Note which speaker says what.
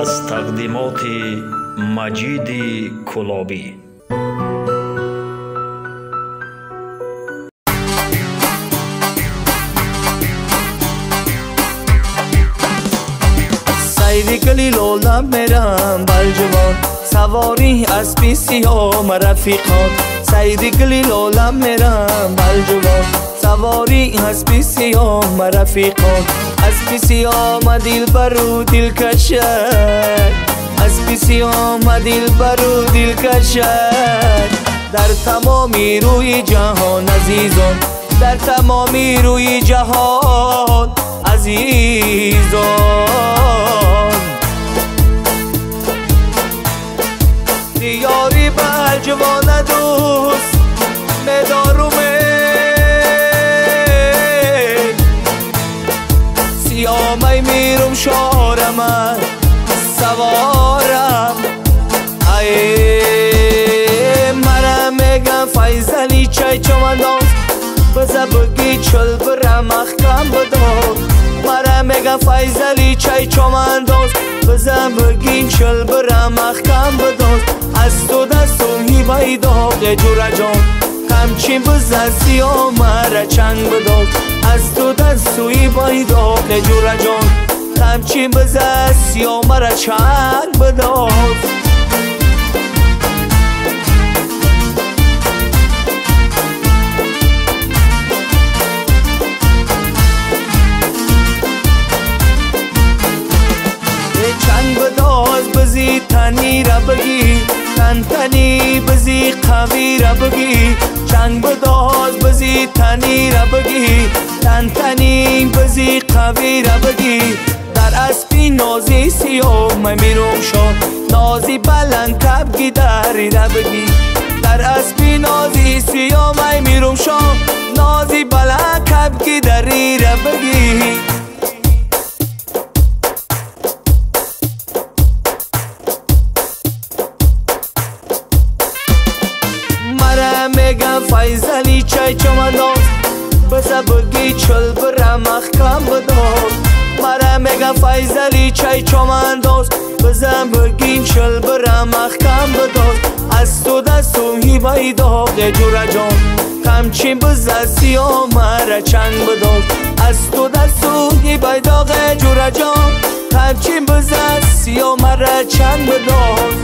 Speaker 1: از تقدیمات مجید کلابی.
Speaker 2: سیری گلی لولم میرم بلجوان، سواری اسبی سیام رفیقان. سیری گلی لولم میرم بلجوان، سواری اسبی سیام رفیقان. اسبی سیام دلبر و دلکشد، اسبی سیام دلبر و دلکشد. در تمامی روی جهان عزیزان، در تمامی روی جهان عزیزان. دیاری بلجوان دوست مدارومه، سیامی میرم شارم سوارم. ای مرا میگم فیضلی چای چمنداز، بزا بگی چل برم اخکم بداز. مرا میگم فیضلی چای چمنداز، بزا بگی چل برم اخکم بداز. از تو دستم هیبای داغ جورا جان، همچین بزا سیاه مرا چنگ بداز. از تو دستم هیبای داغ جورا جان، همچین بزا سیاه مرا چنگ بداز. چنگ بداز بزی تنی را بگی، تن تنی بزی قوی را بگی. چنگ بداز بزی تنی را بگی، تن تنی بزی قوی را بگی. در اسبی نازی سیاه من میرم شان، نازی بلند کبگی دری را بگی. در اسبی نازی سیاه من میرم شان، نازی بلند کبگی دری را بگی. میگم فیضلی چای چمنداز، بزا بگی چل برم اخکم بداز. مرا میگم فیضلی چای چمنداز، بزا بگی چل برم اخکم بداز. از تو دستم هیبای داغ جورا جان، همچین بزا سیاه مرا چنگ بداز. از تو دستم هیبای داغ جورا جان، همچین بزا سیاه مرا چنگ بداز.